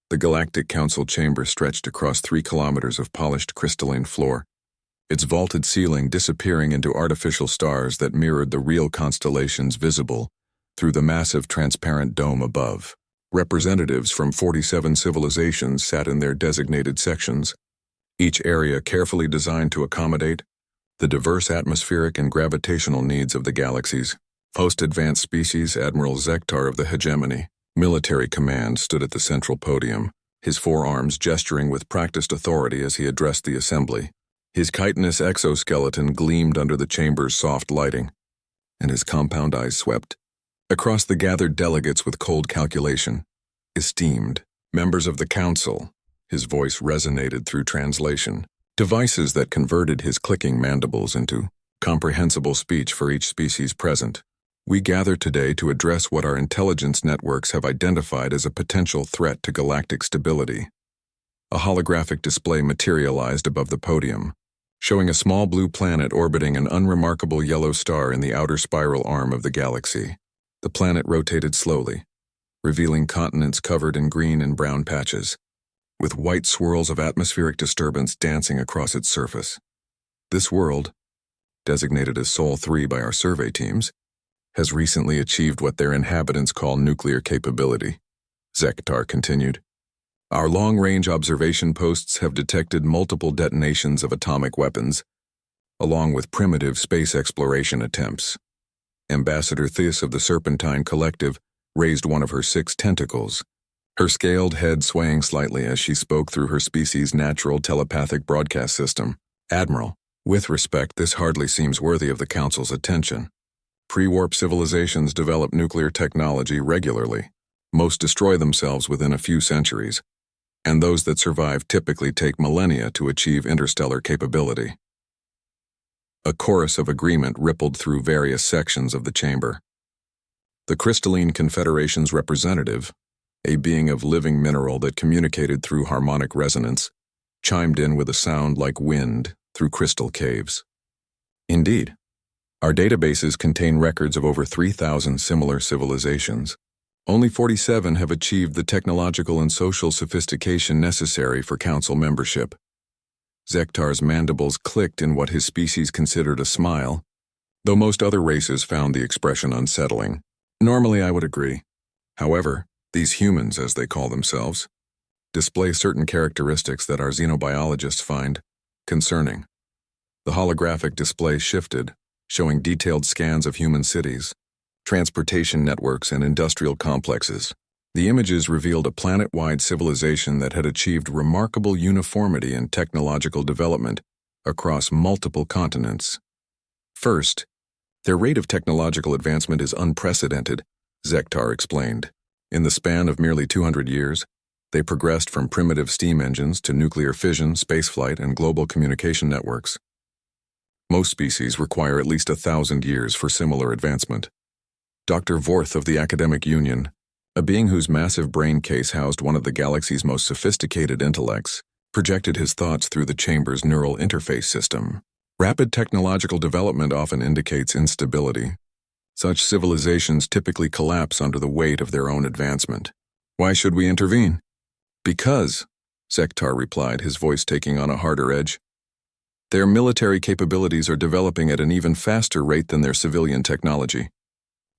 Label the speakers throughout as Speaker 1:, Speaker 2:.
Speaker 1: The Galactic Council chamber stretched across 3 kilometers of polished crystalline floor, its vaulted ceiling disappearing into artificial stars that mirrored the real constellations visible through the massive transparent dome above. Representatives from 47 civilizations sat in their designated sections, each area carefully designed to accommodate the diverse atmospheric and gravitational needs of the galaxies. Post-advanced species Admiral Zektar of the Hegemony Military Command stood at the central podium, his forearms gesturing with practiced authority as he addressed the assembly. His chitinous exoskeleton gleamed under the chamber's soft lighting, and his compound eyes swept across the gathered delegates with cold calculation. Esteemed members of the council, his voice resonated through translation, devices that converted his clicking mandibles into comprehensible speech for each species present. We gather today to address what our intelligence networks have identified as a potential threat to galactic stability. A holographic display materialized above the podium, showing a small blue planet orbiting an unremarkable yellow star in the outer spiral arm of the galaxy. The planet rotated slowly, revealing continents covered in green and brown patches, with white swirls of atmospheric disturbance dancing across its surface. This world, designated as Sol 3 by our survey teams, has recently achieved what their inhabitants call nuclear capability, Zektar continued. Our long-range observation posts have detected multiple detonations of atomic weapons, along with primitive space exploration attempts. Ambassador Theus of the Serpentine Collective raised one of her 6 tentacles, her scaled head swaying slightly as she spoke through her species' natural telepathic broadcast system. Admiral, with respect, this hardly seems worthy of the Council's attention. Pre-warp civilizations develop nuclear technology regularly. Most destroy themselves within a few centuries, and those that survive typically take millennia to achieve interstellar capability. A chorus of agreement rippled through various sections of the chamber. The Crystalline Confederation's representative, a being of living mineral that communicated through harmonic resonance, chimed in with a sound like wind through crystal caves. Indeed, our databases contain records of over 3,000 similar civilizations. Only 47 have achieved the technological and social sophistication necessary for Council membership. Zektar's mandibles clicked in what his species considered a smile, though most other races found the expression unsettling. Normally, I would agree. However, these humans, as they call themselves, display certain characteristics that our xenobiologists find concerning. The holographic display shifted, showing detailed scans of human cities, transportation networks, and industrial complexes. The images revealed a planet-wide civilization that had achieved remarkable uniformity in technological development across multiple continents. First, their rate of technological advancement is unprecedented, Zektar explained. In the span of merely 200 years, they progressed from primitive steam engines to nuclear fission, spaceflight, and global communication networks. Most species require at least 1,000 years for similar advancement. Dr. Vorth of the Academic Union, a being whose massive brain case housed one of the galaxy's most sophisticated intellects, projected his thoughts through the chamber's neural interface system. Rapid technological development often indicates instability. Such civilizations typically collapse under the weight of their own advancement. Why should we intervene? Because, Zektar replied, his voice taking on a harder edge. Their military capabilities are developing at an even faster rate than their civilian technology.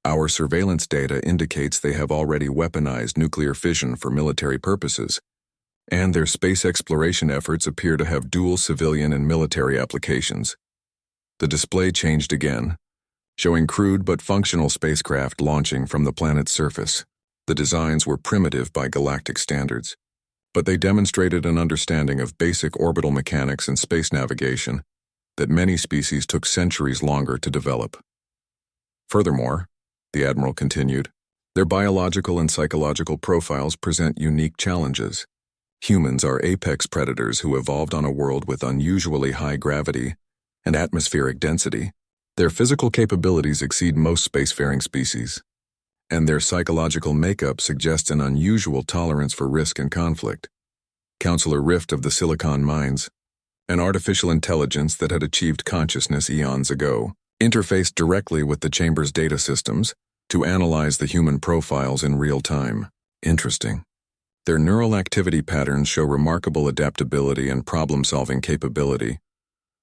Speaker 1: Our surveillance data indicates they have already weaponized nuclear fission for military purposes, and their space exploration efforts appear to have dual civilian and military applications. The display changed again, showing crude but functional spacecraft launching from the planet's surface. The designs were primitive by galactic standards, but they demonstrated an understanding of basic orbital mechanics and space navigation that many species took centuries longer to develop. Furthermore, the Admiral continued, their biological and psychological profiles present unique challenges. Humans are apex predators who evolved on a world with unusually high gravity and atmospheric density. Their physical capabilities exceed most spacefaring species, and their psychological makeup suggests an unusual tolerance for risk and conflict. Counselor Rift of the Silicon Mines, an artificial intelligence that had achieved consciousness eons ago, interfaced directly with the chamber's data systems to analyze the human profiles in real time. Interesting. Their neural activity patterns show remarkable adaptability and problem-solving capability,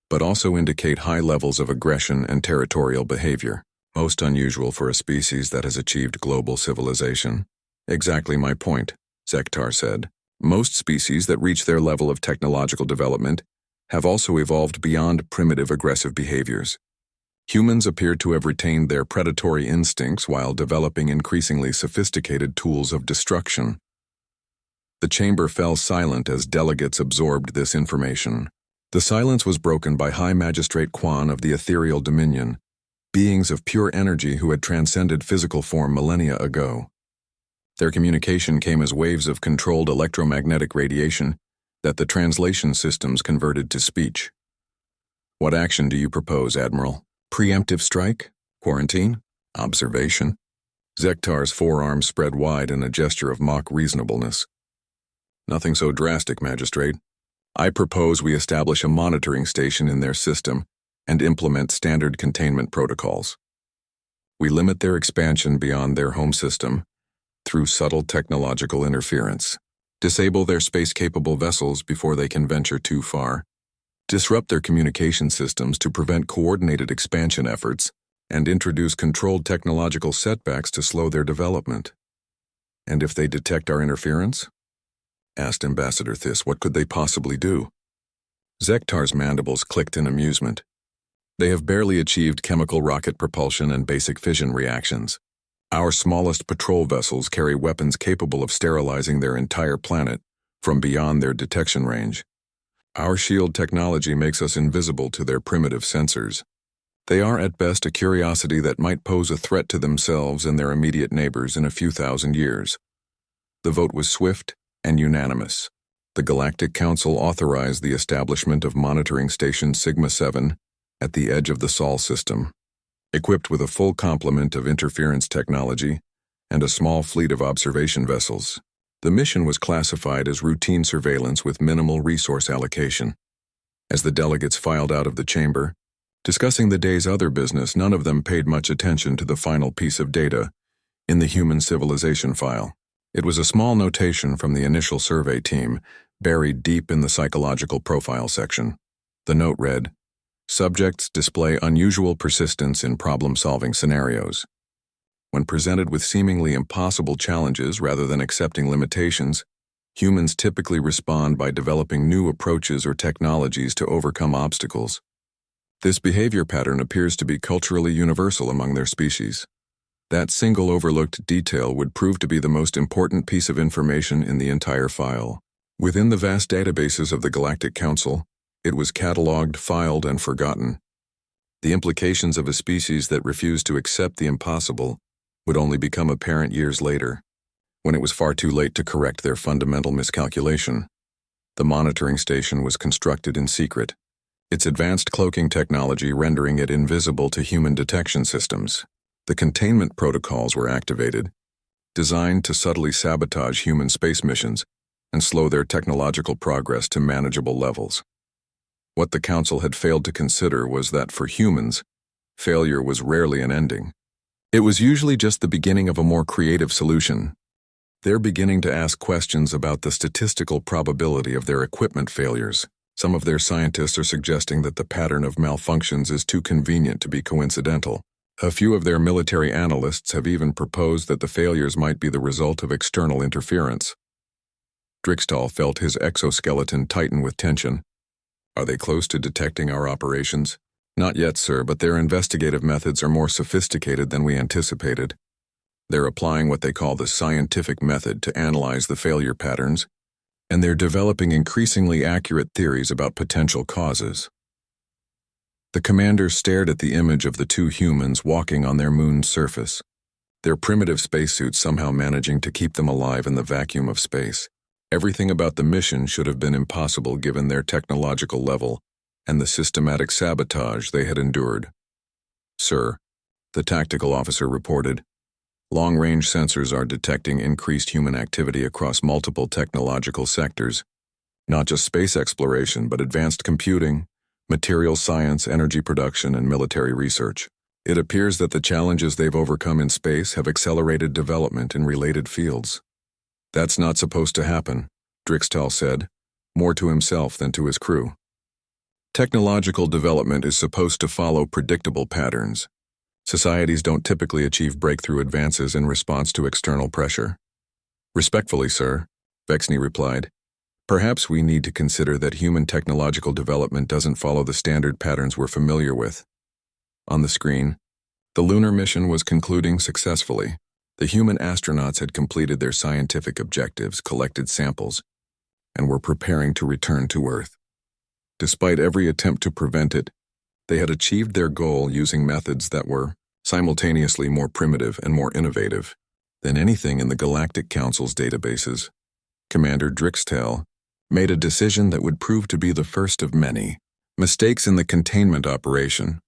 Speaker 1: but also indicate high levels of aggression and territorial behavior, most unusual for a species that has achieved global civilization. Exactly my point, Zektar said. Most species that reach their level of technological development have also evolved beyond primitive aggressive behaviors. Humans appear to have retained their predatory instincts while developing increasingly sophisticated tools of destruction. The chamber fell silent as delegates absorbed this information. The silence was broken by High Magistrate Quan of the Ethereal Dominion, beings of pure energy who had transcended physical form millennia ago. Their communication came as waves of controlled electromagnetic radiation that the translation systems converted to speech. What action do you propose, Admiral? Preemptive strike? Quarantine? Observation? Zektar's forearms spread wide in a gesture of mock reasonableness. Nothing so drastic, Magistrate. I propose we establish a monitoring station in their system and implement standard containment protocols. We limit their expansion beyond their home system through subtle technological interference. Disable their space-capable vessels before they can venture too far. Disrupt their communication systems to prevent coordinated expansion efforts, and introduce controlled technological setbacks to slow their development. And if they detect our interference? Asked Ambassador Thys, what could they possibly do? Zektar's mandibles clicked in amusement. They have barely achieved chemical rocket propulsion and basic fission reactions. Our smallest patrol vessels carry weapons capable of sterilizing their entire planet from beyond their detection range. Our shield technology makes us invisible to their primitive sensors. They are at best a curiosity that might pose a threat to themselves and their immediate neighbors in a few thousand years. The vote was swift and unanimous. The Galactic Council authorized the establishment of Monitoring Station Sigma-7 at the edge of the Sol system, equipped with a full complement of interference technology and a small fleet of observation vessels. The mission was classified as routine surveillance with minimal resource allocation. As the delegates filed out of the chamber, discussing the day's other business, none of them paid much attention to the final piece of data in the human civilization file. It was a small notation from the initial survey team, buried deep in the psychological profile section. The note read, "Subjects display unusual persistence in problem-solving scenarios. When presented with seemingly impossible challenges rather than accepting limitations, humans typically respond by developing new approaches or technologies to overcome obstacles. This behavior pattern appears to be culturally universal among their species." That single overlooked detail would prove to be the most important piece of information in the entire file. Within the vast databases of the Galactic Council, it was catalogued, filed, and forgotten. The implications of a species that refused to accept the impossible would only become apparent years later, when it was far too late to correct their fundamental miscalculation. The monitoring station was constructed in secret, its advanced cloaking technology rendering it invisible to human detection systems. The containment protocols were activated, designed to subtly sabotage human space missions and slow their technological progress to manageable levels. What the Council had failed to consider was that for humans, failure was rarely an ending. It was usually just the beginning of a more creative solution. They're beginning to ask questions about the statistical probability of their equipment failures. Some of their scientists are suggesting that the pattern of malfunctions is too convenient to be coincidental. A few of their military analysts have even proposed that the failures might be the result of external interference. Drixtal felt his exoskeleton tighten with tension. Are they close to detecting our operations? Not yet, sir, but their investigative methods are more sophisticated than we anticipated. They're applying what they call the scientific method to analyze the failure patterns, and they're developing increasingly accurate theories about potential causes. The commander stared at the image of the two humans walking on their moon's surface, their primitive spacesuits somehow managing to keep them alive in the vacuum of space. Everything about the mission should have been impossible given their technological level and the systematic sabotage they had endured. "Sir," the tactical officer reported, "long-range sensors are detecting increased human activity across multiple technological sectors, not just space exploration, but advanced computing, material science, energy production, and military research. It appears that the challenges they've overcome in space have accelerated development in related fields." That's not supposed to happen, Drixtel said, more to himself than to his crew. Technological development is supposed to follow predictable patterns. Societies don't typically achieve breakthrough advances in response to external pressure. Respectfully, sir, Vexney replied. Perhaps we need to consider that human technological development doesn't follow the standard patterns we're familiar with. On the screen, the lunar mission was concluding successfully. The human astronauts had completed their scientific objectives, collected samples, and were preparing to return to Earth. Despite every attempt to prevent it, they had achieved their goal using methods that were simultaneously more primitive and more innovative than anything in the Galactic Council's databases. Commander Drixtel made a decision that would prove to be the first of many. Mistakes in the containment operation.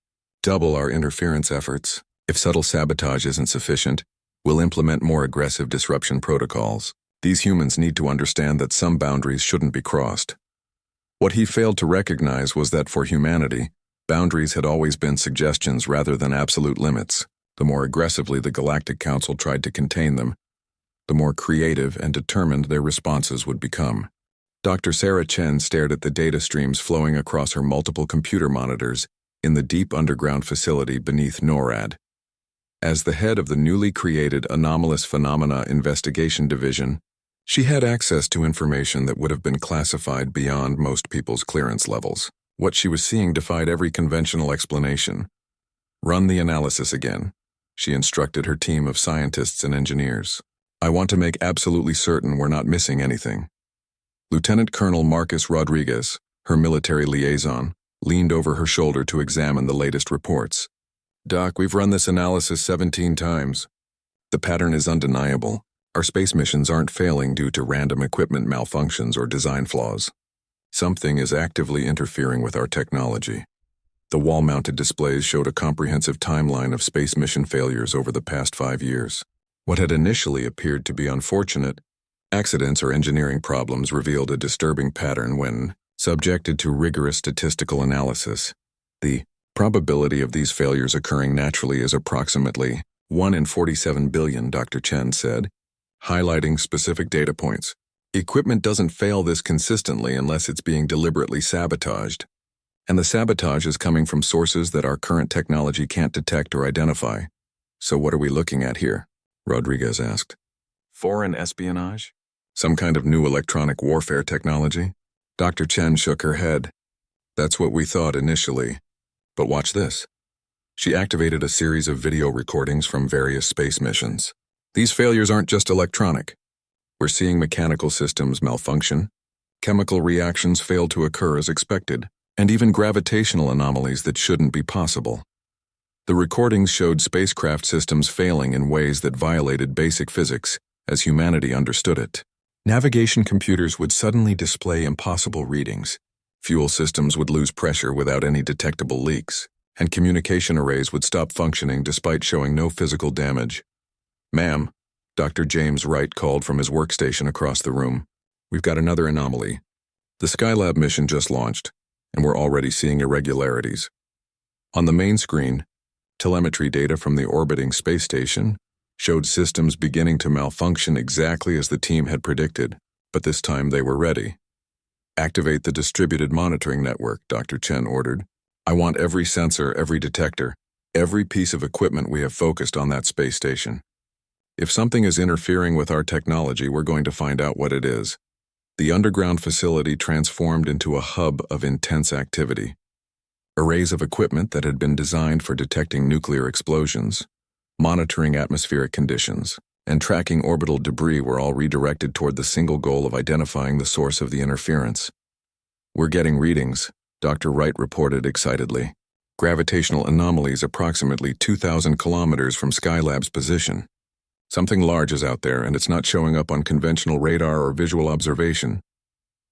Speaker 1: Double our interference efforts. If subtle sabotage isn't sufficient, we'll implement more aggressive disruption protocols. These humans need to understand that some boundaries shouldn't be crossed. What he failed to recognize was that for humanity, boundaries had always been suggestions rather than absolute limits. The more aggressively the Galactic Council tried to contain them, the more creative and determined their responses would become. Dr. Sarah Chen stared at the data streams flowing across her multiple computer monitors in the deep underground facility beneath NORAD. As the head of the newly created Anomalous Phenomena Investigation Division, she had access to information that would have been classified beyond most people's clearance levels. What she was seeing defied every conventional explanation. Run the analysis again, she instructed her team of scientists and engineers. I want to make absolutely certain we're not missing anything. Lieutenant Colonel Marcus Rodriguez, her military liaison, leaned over her shoulder to examine the latest reports. Doc, we've run this analysis 17 times. The pattern is undeniable. Our space missions aren't failing due to random equipment malfunctions or design flaws. Something is actively interfering with our technology. The wall-mounted displays showed a comprehensive timeline of space mission failures over the past 5 years. What had initially appeared to be unfortunate accidents or engineering problems revealed a disturbing pattern when subjected to rigorous statistical analysis. The probability of these failures occurring naturally is approximately 1 in 47 billion, Dr. Chen said, highlighting specific data points. Equipment doesn't fail this consistently unless it's being deliberately sabotaged. And the sabotage is coming from sources that our current technology can't detect or identify. So what are we looking at here? Rodriguez asked. Foreign espionage? Some kind of new electronic warfare technology? Dr. Chen shook her head. That's what we thought initially. But watch this. She activated a series of video recordings from various space missions. These failures aren't just electronic. We're seeing mechanical systems malfunction, chemical reactions fail to occur as expected, and even gravitational anomalies that shouldn't be possible. The recordings showed spacecraft systems failing in ways that violated basic physics as humanity understood it. Navigation computers would suddenly display impossible readings. Fuel systems would lose pressure without any detectable leaks, and communication arrays would stop functioning despite showing no physical damage. Ma'am, Dr. James Wright called from his workstation across the room. We've got another anomaly. The Skylab mission just launched, and we're already seeing irregularities. On the main screen, telemetry data from the orbiting space station showed systems beginning to malfunction exactly as the team had predicted, but this time they were ready. Activate the distributed monitoring network, Dr. Chen ordered. I want every sensor, every detector, every piece of equipment we have focused on that space station. If something is interfering with our technology, we're going to find out what it is. The underground facility transformed into a hub of intense activity. Arrays of equipment that had been designed for detecting nuclear explosions, monitoring atmospheric conditions, and tracking orbital debris were all redirected toward the single goal of identifying the source of the interference. We're getting readings, Dr. Wright reported excitedly. Gravitational anomalies approximately 2,000 kilometers from Skylab's position. Something large is out there, and it's not showing up on conventional radar or visual observation.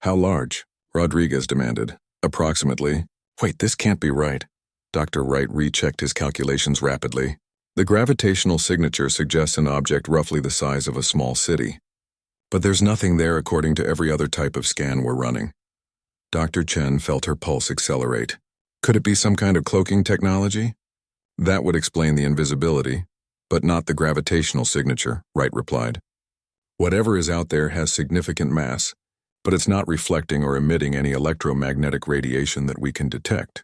Speaker 1: How large? Rodriguez demanded. Approximately. Wait, this can't be right. Dr. Wright rechecked his calculations rapidly. The gravitational signature suggests an object roughly the size of a small city. But there's nothing there according to every other type of scan we're running. Dr. Chen felt her pulse accelerate. Could it be some kind of cloaking technology? That would explain the invisibility, but not the gravitational signature, Wright replied. Whatever is out there has significant mass, but it's not reflecting or emitting any electromagnetic radiation that we can detect.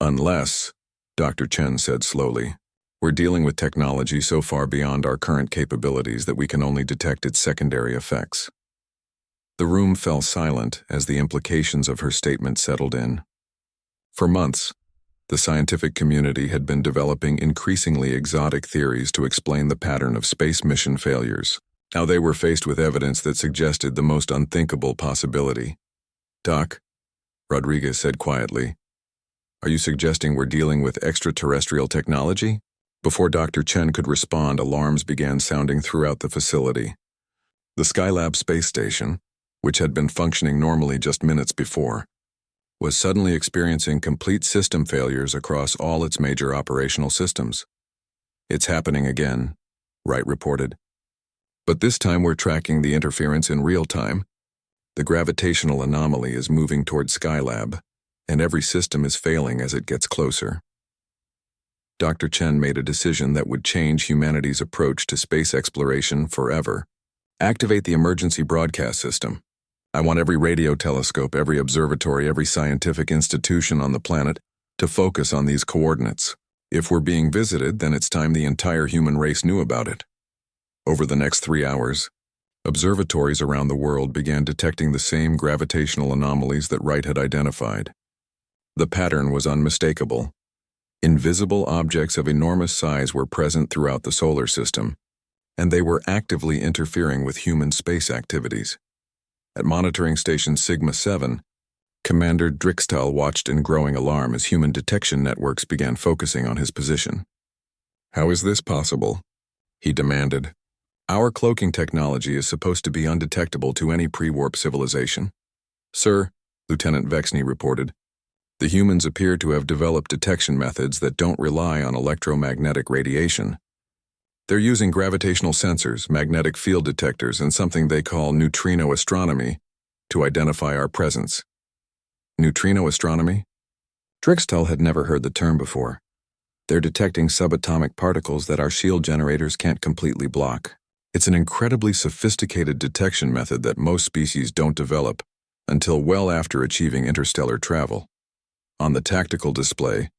Speaker 1: Unless, Dr. Chen said slowly, we're dealing with technology so far beyond our current capabilities that we can only detect its secondary effects. The room fell silent as the implications of her statement settled in. For months, the scientific community had been developing increasingly exotic theories to explain the pattern of space mission failures. Now they were faced with evidence that suggested the most unthinkable possibility. "Doc," Rodriguez said quietly, "are you suggesting we're dealing with extraterrestrial technology?" Before Dr. Chen could respond, alarms began sounding throughout the facility. The Skylab space station, which had been functioning normally just minutes before, was suddenly experiencing complete system failures across all its major operational systems. "It's happening again," Wright reported. "But this time we're tracking the interference in real time. The gravitational anomaly is moving toward Skylab, and every system is failing as it gets closer." Dr. Chen made a decision that would change humanity's approach to space exploration forever. "Activate the emergency broadcast system. I want every radio telescope, every observatory, every scientific institution on the planet to focus on these coordinates. If we're being visited, then it's time the entire human race knew about it." Over the next 3 hours, observatories around the world began detecting the same gravitational anomalies that Wright had identified. The pattern was unmistakable. Invisible objects of enormous size were present throughout the solar system, and they were actively interfering with human space activities. At monitoring station Sigma 7, Commander Drixtal watched in growing alarm as human detection networks began focusing on his position. "How is this possible?" he demanded. "Our cloaking technology is supposed to be undetectable to any pre-warp civilization." "Sir," Lieutenant Vexney reported, "the humans appear to have developed detection methods that don't rely on electromagnetic radiation. They're using gravitational sensors, magnetic field detectors, and something they call neutrino astronomy to identify our presence." Neutrino astronomy? Drixtal had never heard the term before. "They're detecting subatomic particles that our shield generators can't completely block. It's an incredibly sophisticated detection method that most species don't develop until well after achieving interstellar travel." On the tactical display,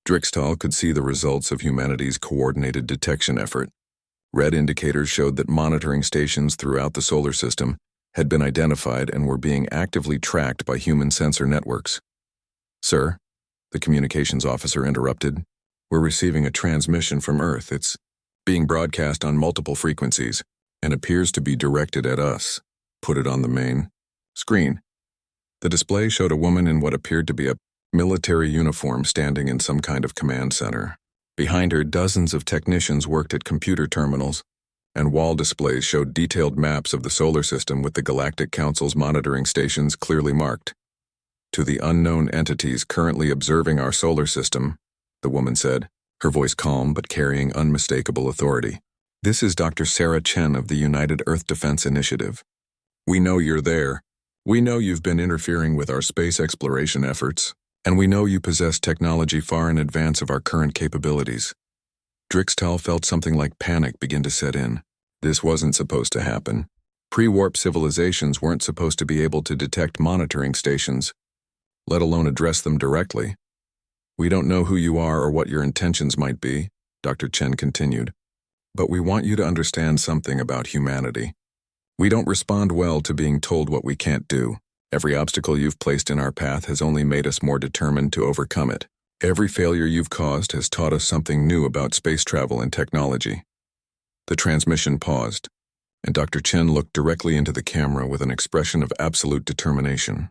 Speaker 1: Drixtal could see the results of humanity's coordinated detection effort. Red indicators showed that monitoring stations throughout the solar system had been identified and were being actively tracked by human sensor networks. "Sir," the communications officer interrupted, "we're receiving a transmission from Earth. It's being broadcast on multiple frequencies and appears to be directed at us." "Put it on the main screen." The display showed a woman in what appeared to be a military uniform standing in some kind of command center. Behind her, dozens of technicians worked at computer terminals, and wall displays showed detailed maps of the solar system with the Galactic Council's monitoring stations clearly marked. "To the unknown entities currently observing our solar system," the woman said, her voice calm but carrying unmistakable authority. "This is Dr. Sarah Chen of the United Earth Defense Initiative. We know you're there. We know you've been interfering with our space exploration efforts, and we know you possess technology far in advance of our current capabilities." Drixtal felt something like panic begin to set in. This wasn't supposed to happen. Pre-warp civilizations weren't supposed to be able to detect monitoring stations, let alone address them directly. "We don't know who you are or what your intentions might be," Dr. Chen continued, "but we want you to understand something about humanity. We don't respond well to being told what we can't do. Every obstacle you've placed in our path has only made us more determined to overcome it. Every failure you've caused has taught us something new about space travel and technology." The transmission paused, and Dr. Chen looked directly into the camera with an expression of absolute determination.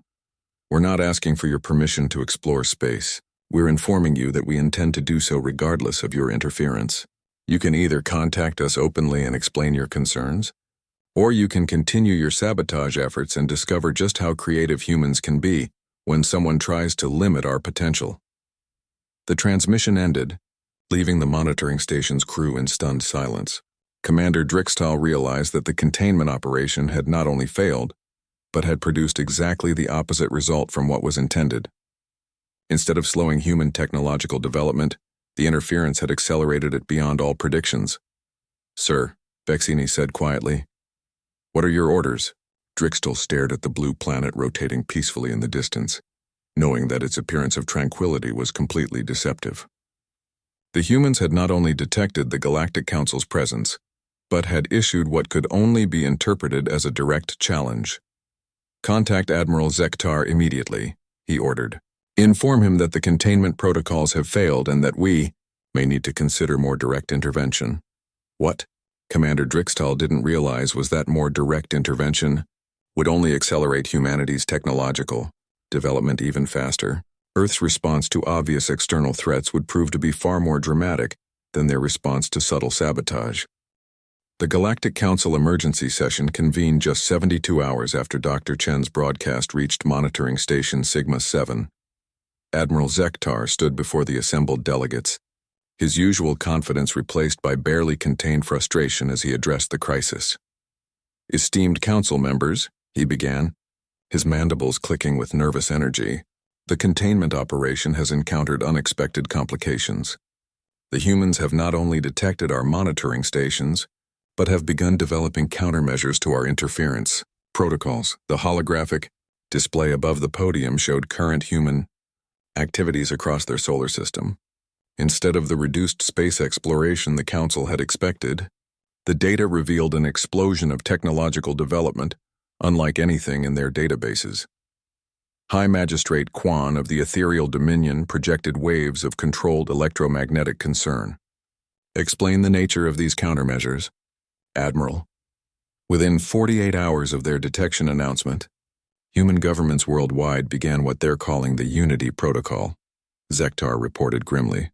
Speaker 1: "We're not asking for your permission to explore space. We're informing you that we intend to do so regardless of your interference. You can either contact us openly and explain your concerns, or you can continue your sabotage efforts and discover just how creative humans can be when someone tries to limit our potential." The transmission ended, leaving the monitoring station's crew in stunned silence. Commander Drixtal realized that the containment operation had not only failed, but had produced exactly the opposite result from what was intended. Instead of slowing human technological development, the interference had accelerated it beyond all predictions. "Sir," Vexini said quietly, What are your orders? Drixtel stared at the blue planet rotating peacefully in the distance, knowing that its appearance of tranquility was completely deceptive. The humans had not only detected the Galactic Council's presence, but had issued what could only be interpreted as a direct challenge. Contact Admiral Zektar immediately, he ordered. Inform him that the containment protocols have failed and that we may need to consider more direct intervention. What? Commander Drixtel didn't realize was that more direct intervention would only accelerate humanity's technological development even faster. Earth's response to obvious external threats would prove to be far more dramatic than their response to subtle sabotage. The Galactic Council emergency session convened just 72 hours after Dr. Chen's broadcast reached monitoring station Sigma-7. Admiral Zektar stood before the assembled delegates, his usual confidence replaced by barely contained frustration as he addressed the crisis. Esteemed council members, he began, his mandibles clicking with nervous energy, the containment operation has encountered unexpected complications. The humans have not only detected our monitoring stations, but have begun developing countermeasures to our interference protocols. The holographic display above the podium showed current human activities across their solar system. Instead of the reduced space exploration the Council had expected, the data revealed an explosion of technological development unlike anything in their databases. High Magistrate Quan of the Ethereal Dominion projected waves of controlled electromagnetic concern. Explain the nature of these countermeasures, Admiral. Within 48 hours of their detection announcement, human governments worldwide began what they're calling the Unity Protocol, Zektar reported grimly.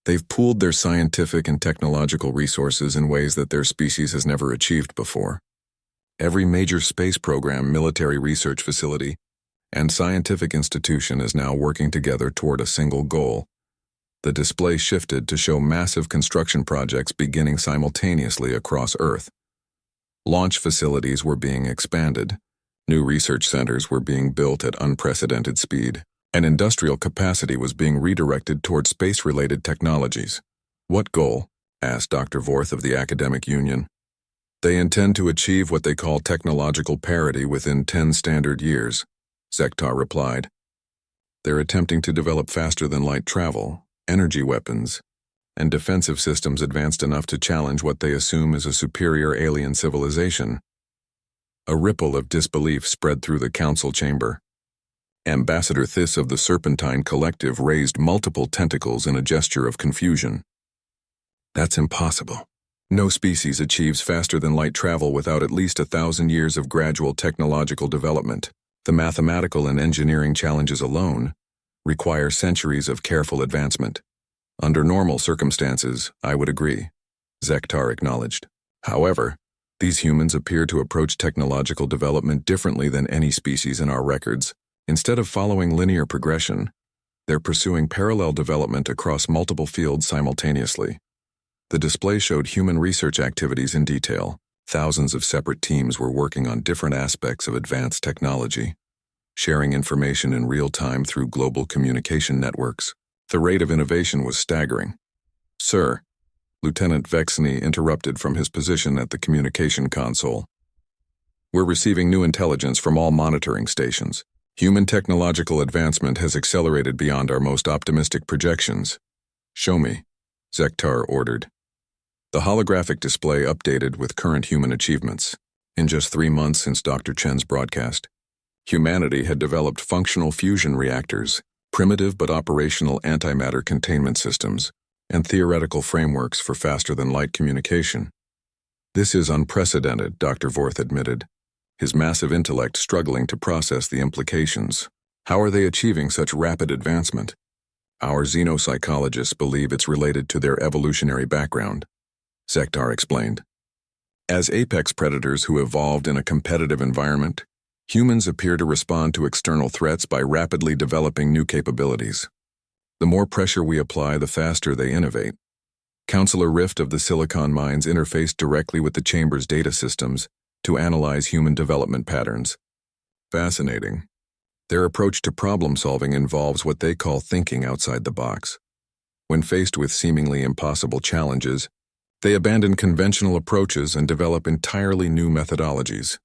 Speaker 1: They've pooled their scientific and technological resources in ways that their species has never achieved before. Every major space program, military research facility, and scientific institution is now working together toward a single goal. The display shifted to show massive construction projects beginning simultaneously across Earth. Launch facilities were being expanded, new research centers were being built at unprecedented speed, and industrial capacity was being redirected toward space-related technologies. What goal? Asked Dr. Vorth of the Academic Union. They intend to achieve what they call technological parity within 10 standard years, Zektar replied. They're attempting to develop faster-than-light travel, energy weapons, and defensive systems advanced enough to challenge what they assume is a superior alien civilization. A ripple of disbelief spread through the council chamber. Ambassador Thys of the Serpentine Collective raised multiple tentacles in a gesture of confusion. That's impossible. No species achieves faster-than-light travel without at least 1,000 years of gradual technological development. The mathematical and engineering challenges alone require centuries of careful advancement. Under normal circumstances, I would agree, Zektar acknowledged. However, these humans appear to approach technological development differently than any species in our records. Instead of following linear progression, they're pursuing parallel development across multiple fields simultaneously. The display showed human research activities in detail. Thousands of separate teams were working on different aspects of advanced technology, sharing information in real time through global communication networks. The rate of innovation was staggering. Sir, Lieutenant Vexney interrupted from his position at the communication console. We're receiving new intelligence from all monitoring stations. Human technological advancement has accelerated beyond our most optimistic projections. Show me, Zektar ordered. The holographic display updated with current human achievements. In just 3 months since Dr. Chen's broadcast, humanity had developed functional fusion reactors, primitive but operational antimatter containment systems, and theoretical frameworks for faster-than-light communication. This is unprecedented, Dr. Vorth admitted, his massive intellect struggling to process the implications. How are they achieving such rapid advancement? Our xenopsychologists believe it's related to their evolutionary background, Zektar explained. As apex predators who evolved in a competitive environment, humans appear to respond to external threats by rapidly developing new capabilities. The more pressure we apply, the faster they innovate. Counselor Rift of the Silicon Mines interfaced directly with the Chamber's data systems to analyze human development patterns. Fascinating. Their approach to problem-solving involves what they call thinking outside the box. When faced with seemingly impossible challenges, They abandon conventional approaches and develop entirely new methodologies.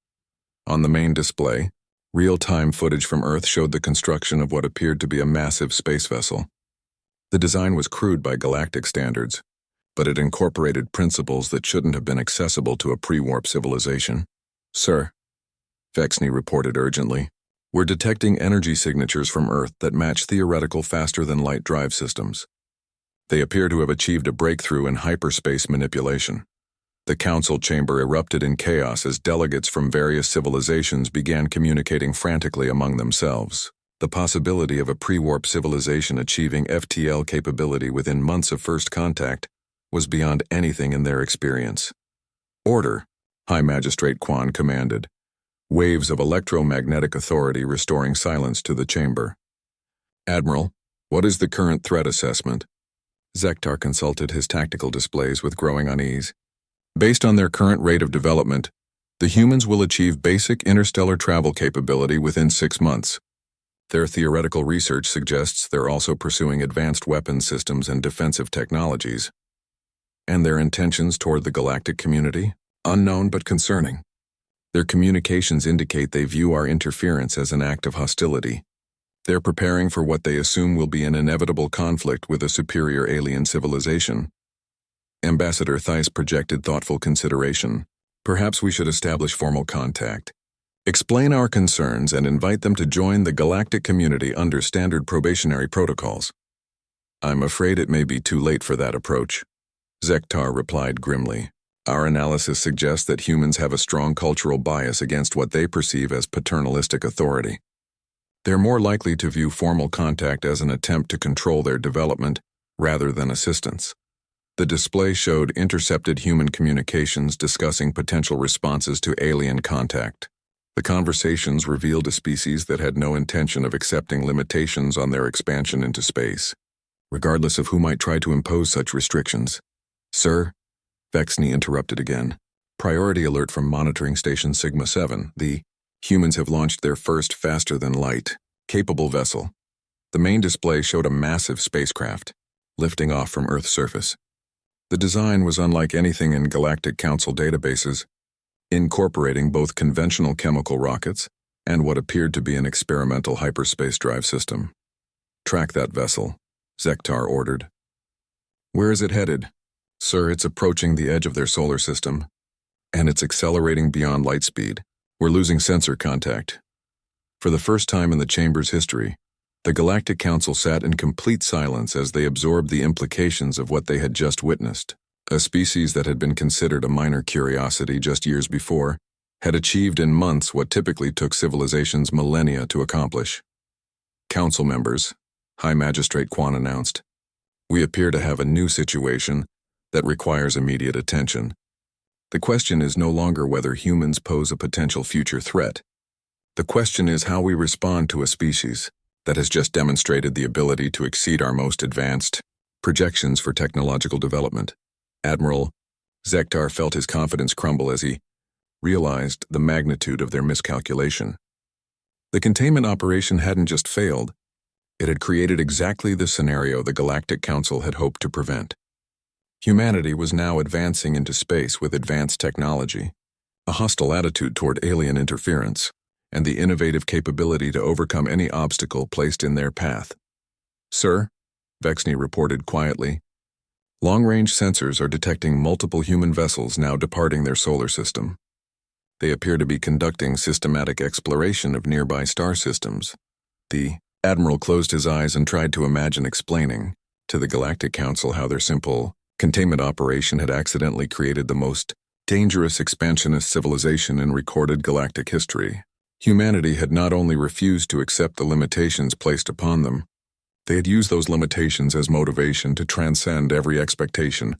Speaker 1: On the main display, real-time footage from Earth showed the construction of what appeared to be a massive space vessel. The design was crude by galactic standards, but it incorporated principles that shouldn't have been accessible to a pre-warp civilization. "Sir," Vexney reported urgently, "we're detecting energy signatures from Earth that match theoretical faster-than-light drive systems. They appear to have achieved a breakthrough in hyperspace manipulation." The council chamber erupted in chaos as delegates from various civilizations began communicating frantically among themselves. The possibility of a pre-warp civilization achieving FTL capability within months of first contact was beyond anything in their experience. "Order," High Magistrate Quan commanded, waves of electromagnetic authority restoring silence to the chamber. "Admiral, what is the current threat assessment?" Zektar consulted his tactical displays with growing unease. "Based on their current rate of development, the humans will achieve basic interstellar travel capability within 6 months. Their theoretical research suggests they're also pursuing advanced weapons systems and defensive technologies. And their intentions toward the galactic community? Unknown but concerning. Their communications indicate they view our interference as an act of hostility. They're preparing for what they assume will be an inevitable conflict with a superior alien civilization." Ambassador Theiss projected thoughtful consideration. "Perhaps we should establish formal contact. Explain our concerns and invite them to join the galactic community under standard probationary protocols." "I'm afraid it may be too late for that approach," Zektar replied grimly. "Our analysis suggests that humans have a strong cultural bias against what they perceive as paternalistic authority. They're more likely to view formal contact as an attempt to control their development rather than assistance." The display showed intercepted human communications discussing potential responses to alien contact. The conversations revealed a species that had no intention of accepting limitations on their expansion into space, regardless of who might try to impose such restrictions. "Sir," Vexney interrupted again. "Priority alert from monitoring station Sigma 7. The humans have launched their first faster-than-light, capable vessel." The main display showed a massive spacecraft, lifting off from Earth's surface. The design was unlike anything in Galactic Council databases, incorporating both conventional chemical rockets and what appeared to be an experimental hyperspace drive system. "Track that vessel," Zektar ordered. "Where is it headed?" "Sir, it's approaching the edge of their solar system, and it's accelerating beyond light speed. We're losing sensor contact." For the first time in the chamber's history, the Galactic Council sat in complete silence as they absorbed the implications of what they had just witnessed. A species that had been considered a minor curiosity just years before had achieved in months what typically took civilizations millennia to accomplish. "Council members," High Magistrate Quan announced, "we appear to have a new situation that requires immediate attention. The question is no longer whether humans pose a potential future threat. The question is how we respond to a species that has just demonstrated the ability to exceed our most advanced projections for technological development." Admiral, Zektar felt his confidence crumble as he realized the magnitude of their miscalculation. The containment operation hadn't just failed, it had created exactly the scenario the Galactic Council had hoped to prevent. Humanity was now advancing into space with advanced technology, a hostile attitude toward alien interference, and the innovative capability to overcome any obstacle placed in their path. "Sir," Vexney reported quietly, "long-range sensors are detecting multiple human vessels now departing their solar system. They appear to be conducting systematic exploration of nearby star systems." The Admiral closed his eyes and tried to imagine explaining to the Galactic Council how their simple containment operation had accidentally created the most dangerous expansionist civilization in recorded galactic history. Humanity had not only refused to accept the limitations placed upon them, they had used those limitations as motivation to transcend every expectation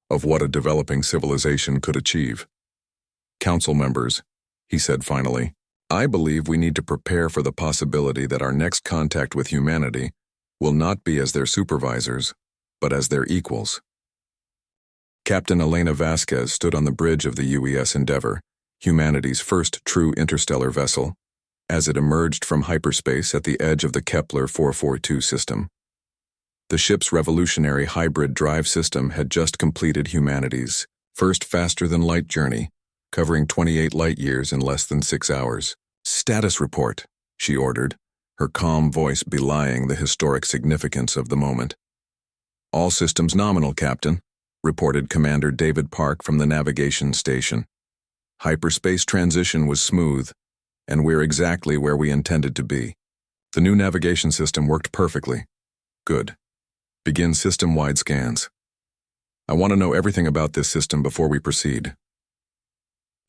Speaker 1: of what a developing civilization could achieve. "Council members," he said finally, "I believe we need to prepare for the possibility that our next contact with humanity will not be as their supervisors, but as their equals." Captain Elena Vasquez stood on the bridge of the UES Endeavour, humanity's first true interstellar vessel, as it emerged from hyperspace at the edge of the Kepler 442 system. The ship's revolutionary hybrid drive system had just completed humanity's first faster-than-light journey, covering 28 light-years in less than 6 hours. "Status report," she ordered, her calm voice belying the historic significance of the moment. "All systems nominal, Captain," reported Commander David Park from the navigation station. "Hyperspace transition was smooth, and we're exactly where we intended to be. The new navigation system worked perfectly. Good. Begin system-wide scans. I want to know everything about this system before we proceed."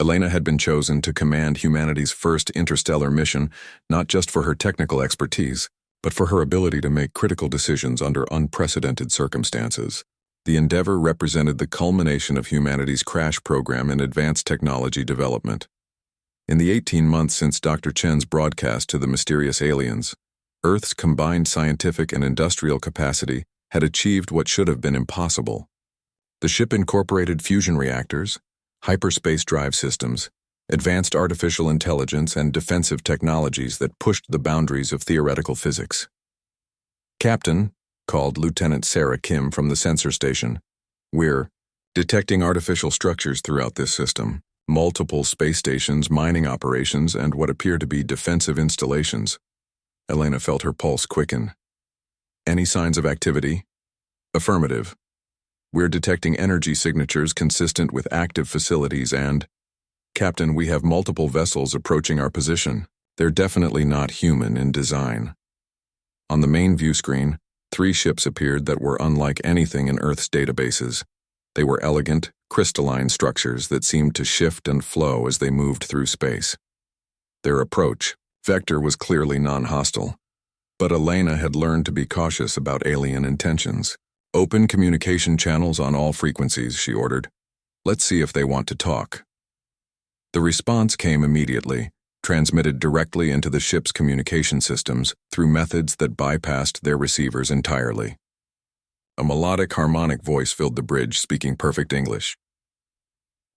Speaker 1: Elena had been chosen to command humanity's first interstellar mission, not just for her technical expertise, but for her ability to make critical decisions under unprecedented circumstances. The endeavor represented the culmination of humanity's crash program in advanced technology development. In the 18 months since Dr. Chen's broadcast to the mysterious aliens, Earth's combined scientific and industrial capacity had achieved what should have been impossible. The ship incorporated fusion reactors, hyperspace drive systems, advanced artificial intelligence, and defensive technologies that pushed the boundaries of theoretical physics. "Captain," called Lieutenant Sarah Kim from the sensor station, "we're detecting artificial structures throughout this system, multiple space stations, mining operations, and what appear to be defensive installations." Elena felt her pulse quicken. "Any signs of activity?" "Affirmative. We're detecting energy signatures consistent with active facilities and, Captain, we have multiple vessels approaching our position. They're definitely not human in design." On the main view screen, 3 ships appeared that were unlike anything in Earth's databases. They were elegant, crystalline structures that seemed to shift and flow as they moved through space. Their approach, vector, was clearly non-hostile, but Elena had learned to be cautious about alien intentions. "Open communication channels on all frequencies," she ordered. "Let's see if they want to talk." The response came immediately, transmitted directly into the ship's communication systems through methods that bypassed their receivers entirely. A melodic, harmonic voice filled the bridge, speaking perfect English.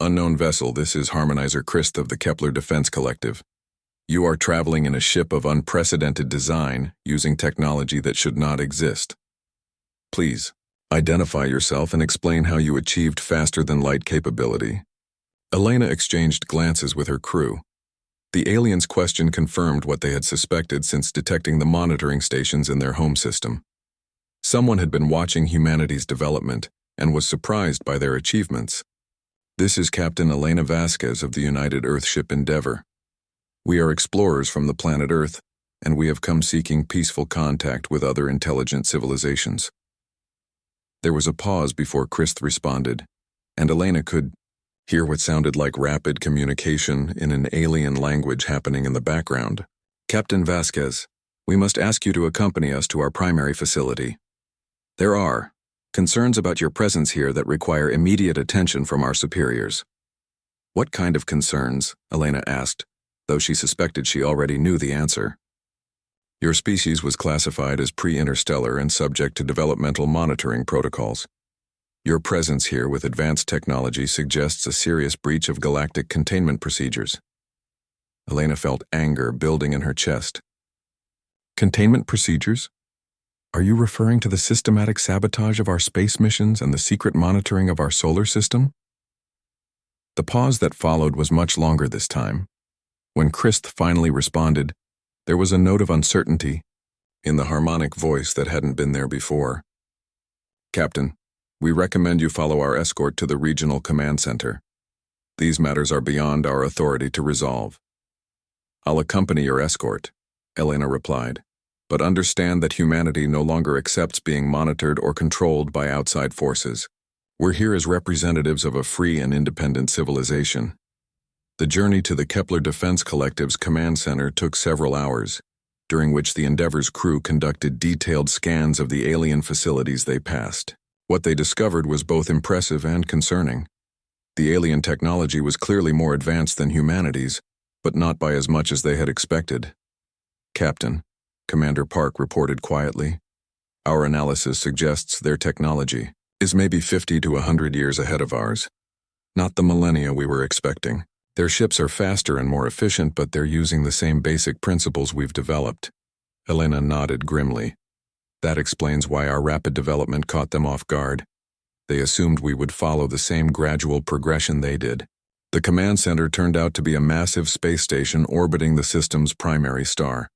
Speaker 1: "Unknown vessel, this is Harmonizer Christ of the Kepler Defense Collective. You are traveling in a ship of unprecedented design, using technology that should not exist. Please, identify yourself and explain how you achieved faster-than-light capability." Elena exchanged glances with her crew. The aliens' question confirmed what they had suspected since detecting the monitoring stations in their home system. Someone had been watching humanity's development and was surprised by their achievements. "This is Captain Elena Vasquez of the United Earthship Endeavor. We are explorers from the planet Earth, and we have come seeking peaceful contact with other intelligent civilizations." There was a pause before Christ responded, and Elena could hear what sounded like rapid communication in an alien language happening in the background. "Captain Vasquez, we must ask you to accompany us to our primary facility. There are concerns about your presence here that require immediate attention from our superiors." "What kind of concerns?" Elena asked, though she suspected she already knew the answer. "Your species was classified as pre-interstellar and subject to developmental monitoring protocols. Your presence here with advanced technology suggests a serious breach of galactic containment procedures." Elena felt anger building in her chest. "Containment procedures? Are you referring to the systematic sabotage of our space missions and the secret monitoring of our solar system?" The pause that followed was much longer this time. When Christ finally responded, there was a note of uncertainty in the harmonic voice that hadn't been there before. "Captain, we recommend you follow our escort to the regional command center. These matters are beyond our authority to resolve." "I'll accompany your escort," Elena replied, "but understand that humanity no longer accepts being monitored or controlled by outside forces. We're here as representatives of a free and independent civilization." The journey to the Kepler Defense Collective's command center took several hours, during which the Endeavor's crew conducted detailed scans of the alien facilities they passed. What they discovered was both impressive and concerning. The alien technology was clearly more advanced than humanity's, but not by as much as they had expected. "Captain," Commander Park reported quietly, "our analysis suggests their technology is maybe 50 to 100 years ahead of ours. Not the millennia we were expecting. Their ships are faster and more efficient, but they're using the same basic principles we've developed." Elena nodded grimly. That explains why our rapid development caught them off guard. They assumed we would follow the same gradual progression they did. The command center turned out to be a massive space station orbiting the system's primary star.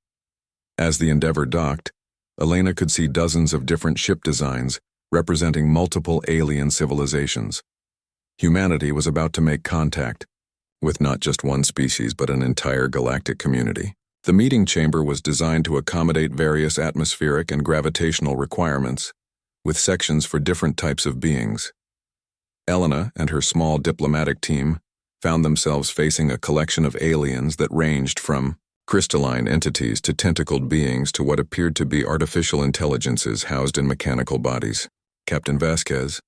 Speaker 1: As the Endeavour docked, Elena could see dozens of different ship designs representing multiple alien civilizations. Humanity was about to make contact with not just one species but an entire galactic community. The meeting chamber was designed to accommodate various atmospheric and gravitational requirements, with sections for different types of beings. Elena and her small diplomatic team found themselves facing a collection of aliens that ranged from crystalline entities to tentacled beings to what appeared to be artificial intelligences housed in mechanical bodies. Captain Vasquez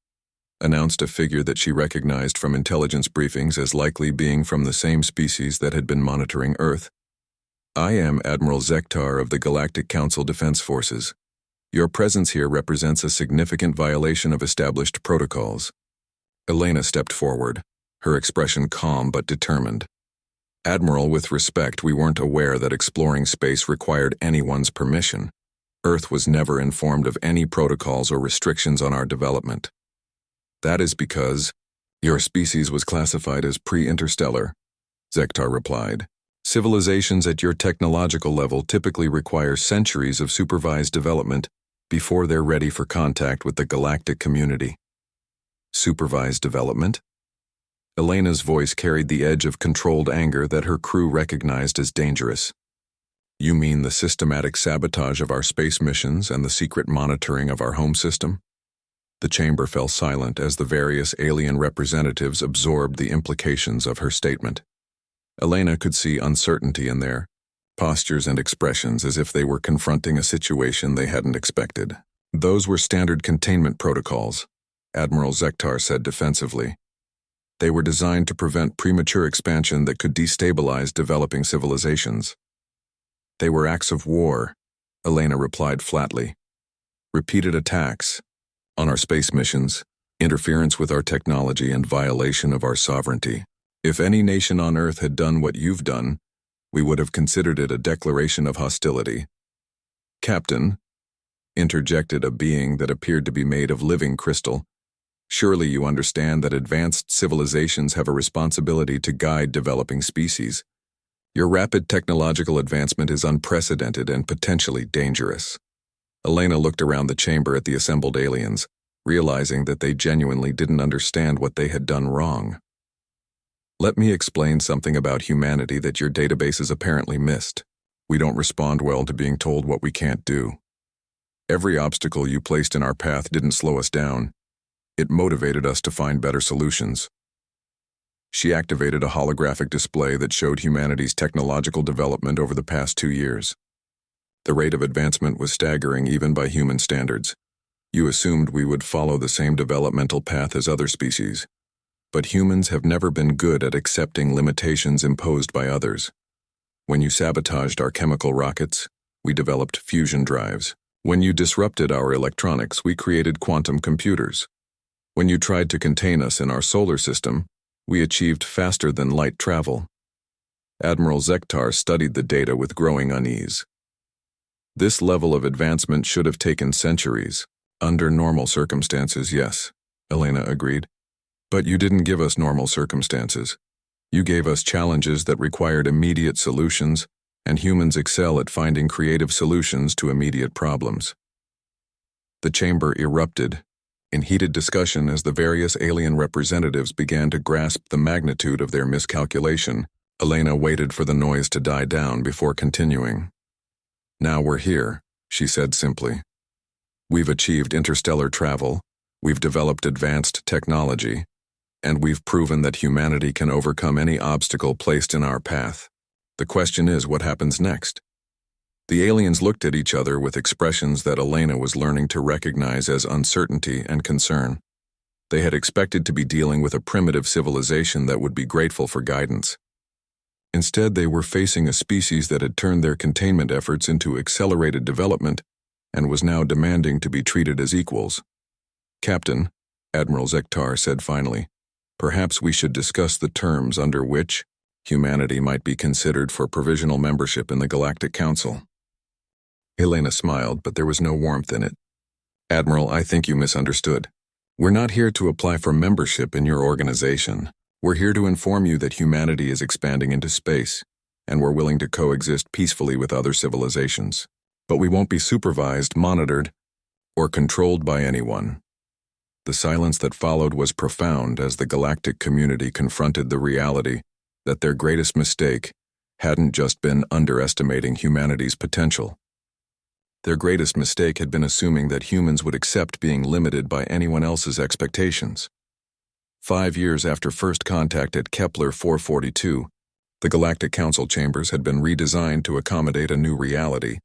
Speaker 1: announced a figure that she recognized from intelligence briefings as likely being from the same species that had been monitoring Earth. I am Admiral Zektar of the Galactic Council Defense Forces. Your presence here represents a significant violation of established protocols. Elena stepped forward, her expression calm but determined. Admiral, with respect, we weren't aware that exploring space required anyone's permission. Earth was never informed of any protocols or restrictions on our development. That is because your species was classified as pre-interstellar, Zektar replied. Civilizations at your technological level typically require centuries of supervised development before they're ready for contact with the galactic community. Supervised development? Elena's voice carried the edge of controlled anger that her crew recognized as dangerous. You mean the systematic sabotage of our space missions and the secret monitoring of our home system? The chamber fell silent as the various alien representatives absorbed the implications of her statement. Elena could see uncertainty in their postures and expressions as if they were confronting a situation they hadn't expected. Those were standard containment protocols, Admiral Zektar said defensively. They were designed to prevent premature expansion that could destabilize developing civilizations. They were acts of war, Elena replied flatly. Repeated attacks on our space missions, interference with our technology, and violation of our sovereignty. If any nation on Earth had done what you've done, we would have considered it a declaration of hostility. Captain, interjected a being that appeared to be made of living crystal, surely you understand that advanced civilizations have a responsibility to guide developing species. Your rapid technological advancement is unprecedented and potentially dangerous. Elena looked around the chamber at the assembled aliens, realizing that they genuinely didn't understand what they had done wrong. Let me explain something about humanity that your databases apparently missed. We don't respond well to being told what we can't do. Every obstacle you placed in our path didn't slow us down. It motivated us to find better solutions. She activated a holographic display that showed humanity's technological development over the past 2 years. The rate of advancement was staggering even by human standards. You assumed we would follow the same developmental path as other species. But humans have never been good at accepting limitations imposed by others. When you sabotaged our chemical rockets, we developed fusion drives. When you disrupted our electronics, we created quantum computers. When you tried to contain us in our solar system, we achieved faster-than-light travel. Admiral Zektar studied the data with growing unease. This level of advancement should have taken centuries. Under normal circumstances, yes, Elena agreed. But you didn't give us normal circumstances. You gave us challenges that required immediate solutions, and humans excel at finding creative solutions to immediate problems. The chamber erupted in heated discussion as the various alien representatives began to grasp the magnitude of their miscalculation. Elena waited for the noise to die down before continuing. Now we're here, she said simply. We've achieved interstellar travel, we've developed advanced technology, and we've proven that humanity can overcome any obstacle placed in our path. The question is, what happens next? The aliens looked at each other with expressions that Elena was learning to recognize as uncertainty and concern. They had expected to be dealing with a primitive civilization that would be grateful for guidance. Instead, they were facing a species that had turned their containment efforts into accelerated development and was now demanding to be treated as equals. Captain, Admiral Zektar said finally, perhaps we should discuss the terms under which humanity might be considered for provisional membership in the Galactic Council. Helena smiled, but there was no warmth in it. Admiral, I think you misunderstood. We're not here to apply for membership in your organization. We're here to inform you that humanity is expanding into space, and we're willing to coexist peacefully with other civilizations. But we won't be supervised, monitored, or controlled by anyone. The silence that followed was profound as the galactic community confronted the reality that their greatest mistake hadn't just been underestimating humanity's potential. Their greatest mistake had been assuming that humans would accept being limited by anyone else's expectations. 5 years after first contact at Kepler 442, the Galactic Council chambers had been redesigned to accommodate a new reality.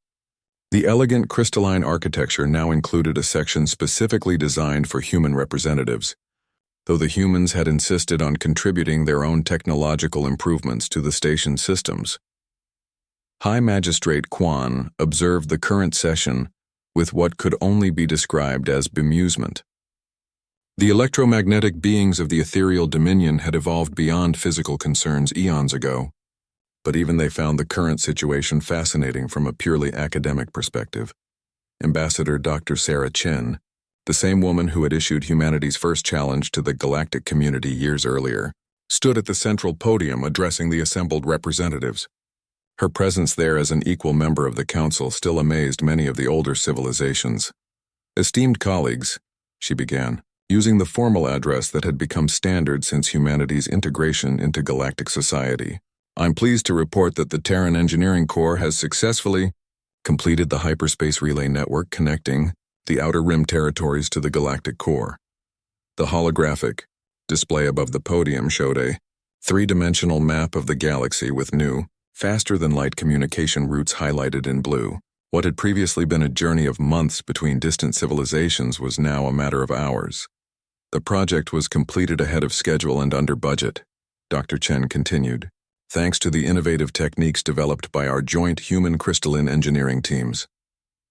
Speaker 1: The elegant crystalline architecture now included a section specifically designed for human representatives, though the humans had insisted on contributing their own technological improvements to the station systems. High Magistrate Quan observed the current session with what could only be described as bemusement. The electromagnetic beings of the ethereal dominion had evolved beyond physical concerns eons ago, but even they found the current situation fascinating from a purely academic perspective. Ambassador Dr. Sarah Chen, the same woman who had issued humanity's first challenge to the galactic community years earlier, stood at the central podium addressing the assembled representatives. Her presence there as an equal member of the council still amazed many of the older civilizations. Esteemed colleagues, she began, using the formal address that had become standard since humanity's integration into galactic society. I'm pleased to report that the Terran Engineering Corps has successfully completed the hyperspace relay network connecting the Outer Rim territories to the galactic core. The holographic display above the podium showed a three-dimensional map of the galaxy with new, faster-than-light communication routes highlighted in blue. What had previously been a journey of months between distant civilizations was now a matter of hours. The project was completed ahead of schedule and under budget, Dr. Chen continued, thanks to the innovative techniques developed by our joint human crystalline engineering teams.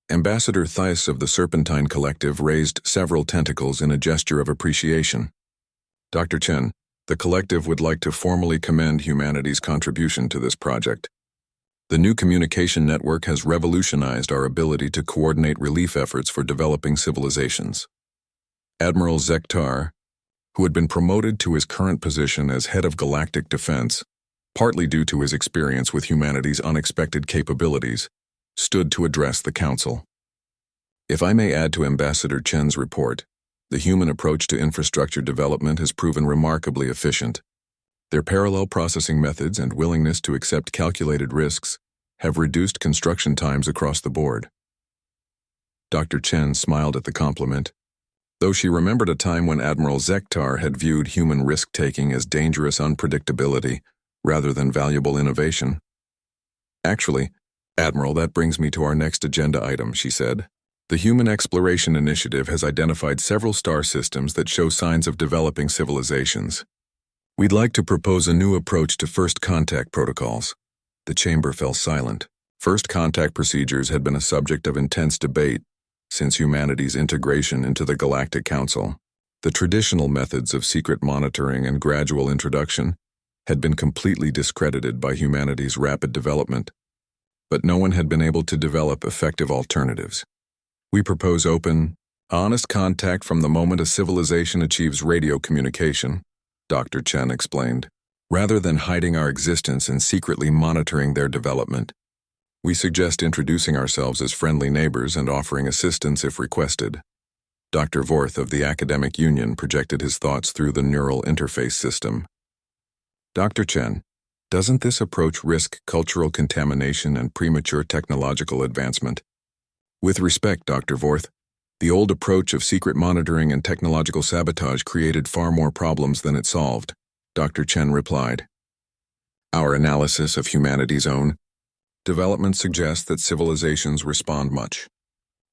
Speaker 1: Ambassador Theiss of the Serpentine Collective raised several tentacles in a gesture of appreciation. Dr. Chen, the collective would like to formally commend humanity's contribution to this project. The new communication network has revolutionized our ability to coordinate relief efforts for developing civilizations. Admiral Zektar, who had been promoted to his current position as head of galactic defense, partly due to his experience with humanity's unexpected capabilities, stood to address the council. If I may add to Ambassador Chen's report, the human approach to infrastructure development has proven remarkably efficient. Their parallel processing methods and willingness to accept calculated risks have reduced construction times across the board. Dr. Chen smiled at the compliment, though she remembered a time when Admiral Zektar had viewed human risk-taking as dangerous unpredictability rather than valuable innovation. Actually, Admiral, that brings me to our next agenda item, she said. The Human Exploration Initiative has identified several star systems that show signs of developing civilizations. We'd like to propose a new approach to first contact protocols. The chamber fell silent. First contact procedures had been a subject of intense debate since humanity's integration into the Galactic Council. The traditional methods of secret monitoring and gradual introduction had been completely discredited by humanity's rapid development, but no one had been able to develop effective alternatives. We propose open, honest contact from the moment a civilization achieves radio communication, Dr. Chen explained. Rather than hiding our existence and secretly monitoring their development, we suggest introducing ourselves as friendly neighbors and offering assistance if requested. Dr. Vorth of the Academic Union projected his thoughts through the neural interface system. Dr. Chen, doesn't this approach risk cultural contamination and premature technological advancement? With respect, Dr. Vorth, the old approach of secret monitoring and technological sabotage created far more problems than it solved, Dr. Chen replied. Our analysis of humanity's own development suggests that civilizations respond much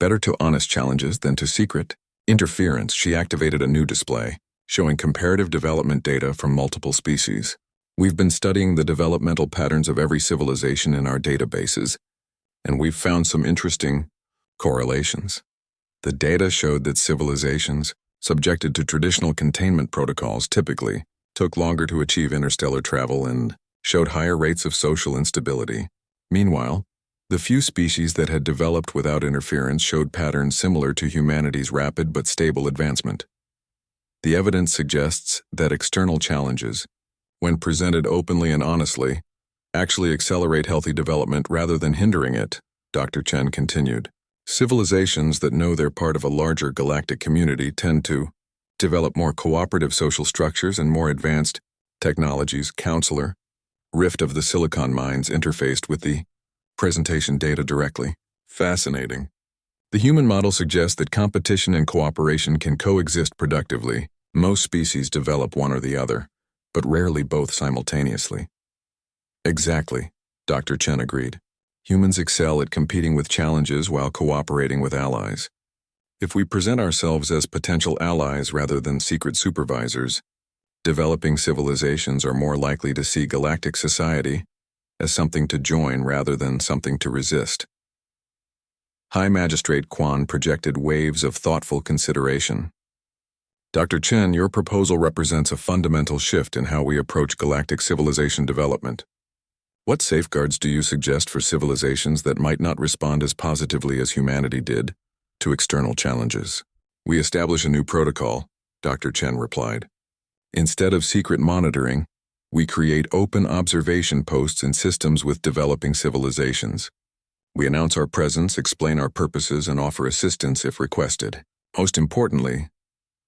Speaker 1: better to honest challenges than to secret interference. She activated a new display, showing comparative development data from multiple species. We've been studying the developmental patterns of every civilization in our databases, and we've found some interesting correlations. The data showed that civilizations, subjected to traditional containment protocols, typically took longer to achieve interstellar travel and showed higher rates of social instability. Meanwhile, The few species that had developed without interference showed patterns similar to humanity's rapid but stable advancement. The evidence suggests that external challenges, when presented openly and honestly, actually accelerate healthy development rather than hindering it, Dr. Chen continued. Civilizations that know they're part of a larger galactic community tend to develop more cooperative social structures and more advanced technologies. Counselor, Rift of the Silicon Mines interfaced with the presentation data directly. Fascinating. The human model suggests that competition and cooperation can coexist productively. Most species develop one or the other, but rarely both simultaneously. Exactly, Dr. Chen agreed. Humans excel at competing with challenges while cooperating with allies. If we present ourselves as potential allies rather than secret supervisors, developing civilizations are more likely to see galactic society as something to join rather than something to resist. High Magistrate Quan projected waves of thoughtful consideration. Dr. Chen, your proposal represents a fundamental shift in how we approach galactic civilization development. What safeguards do you suggest for civilizations that might not respond as positively as humanity did to external challenges? We establish a new protocol, Dr. Chen replied. Instead of secret monitoring, we create open observation posts in systems with developing civilizations. We announce our presence, explain our purposes, and offer assistance if requested. Most importantly,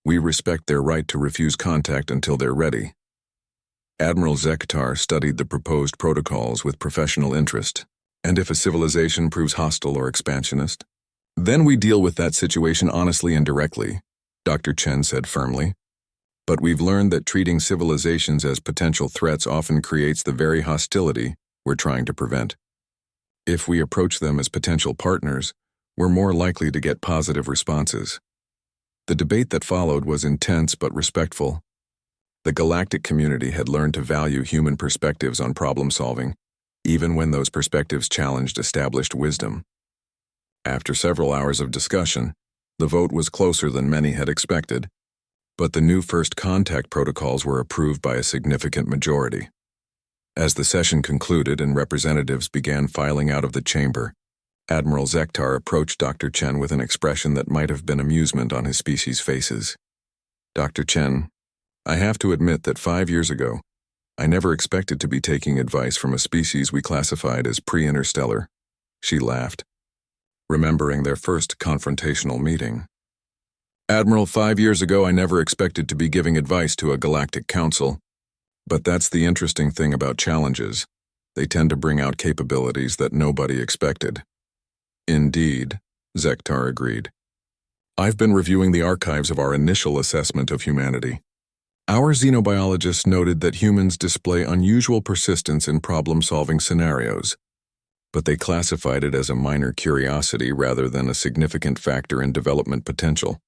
Speaker 1: we respect their right to refuse contact until they're ready. Admiral Zektar studied the proposed protocols with professional interest, and if a civilization proves hostile or expansionist, then we deal with that situation honestly and directly, Dr. Chen said firmly. But we've learned that treating civilizations as potential threats often creates the very hostility we're trying to prevent. If we approach them as potential partners, we're more likely to get positive responses. The debate that followed was intense but respectful. The galactic community had learned to value human perspectives on problem solving, even when those perspectives challenged established wisdom. After several hours of discussion, the vote was closer than many had expected, but the new first contact protocols were approved by a significant majority. As the session concluded and representatives began filing out of the chamber, Admiral Zektar approached Dr. Chen with an expression that might have been amusement on his species' faces. Dr. Chen, I have to admit that 5 years ago, I never expected to be taking advice from a species we classified as pre-interstellar. She laughed, remembering their first confrontational meeting. Admiral, 5 years ago I never expected to be giving advice to a galactic council. But that's the interesting thing about challenges. They tend to bring out capabilities that nobody expected. Indeed, Zektar agreed. I've been reviewing the archives of our initial assessment of humanity. Our xenobiologists noted that humans display unusual persistence in problem-solving scenarios, but they classified it as a minor curiosity rather than a significant factor in development potential.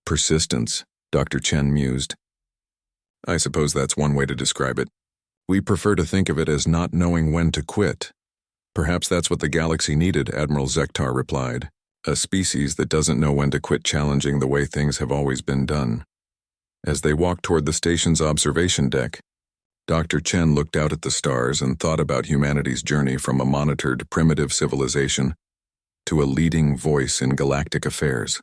Speaker 1: Persistence, Dr. Chen mused. I suppose that's one way to describe it. We prefer to think of it as not knowing when to quit. Perhaps that's what the galaxy needed, Admiral Zektar replied. A species that doesn't know when to quit challenging the way things have always been done. As they walked toward the station's observation deck, Dr. Chen looked out at the stars and thought about humanity's journey from a monitored, primitive civilization to a leading voice in galactic affairs.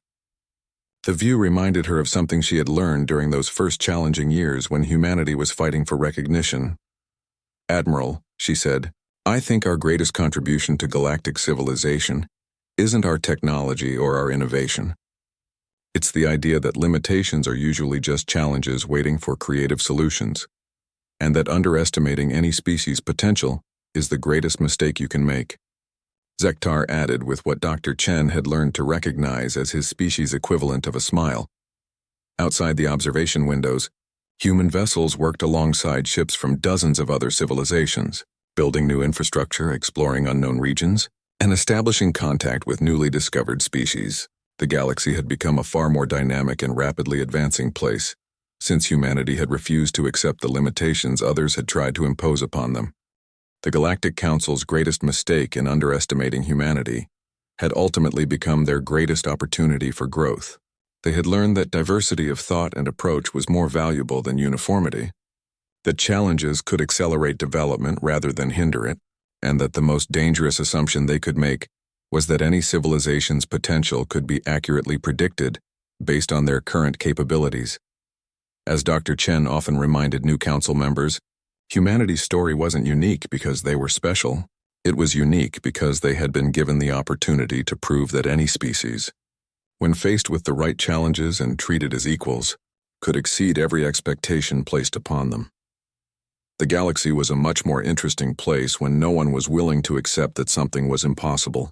Speaker 1: The view reminded her of something she had learned during those first challenging years when humanity was fighting for recognition. Admiral, she said, I think our greatest contribution to galactic civilization isn't our technology or our innovation. It's the idea that limitations are usually just challenges waiting for creative solutions, and that underestimating any species' potential is the greatest mistake you can make. Zektar added with what Dr. Chen had learned to recognize as his species' equivalent of a smile. Outside the observation windows, human vessels worked alongside ships from dozens of other civilizations, building new infrastructure, exploring unknown regions, and establishing contact with newly discovered species. The galaxy had become a far more dynamic and rapidly advancing place, since humanity had refused to accept the limitations others had tried to impose upon them. The Galactic Council's greatest mistake in underestimating humanity had ultimately become their greatest opportunity for growth. They had learned that diversity of thought and approach was more valuable than uniformity, that challenges could accelerate development rather than hinder it, and that the most dangerous assumption they could make was that any civilization's potential could be accurately predicted based on their current capabilities. As Dr. Chen often reminded new council members, humanity's story wasn't unique because they were special. It was unique because they had been given the opportunity to prove that any species, when faced with the right challenges and treated as equals, could exceed every expectation placed upon them. The galaxy was a much more interesting place when no one was willing to accept that something was impossible.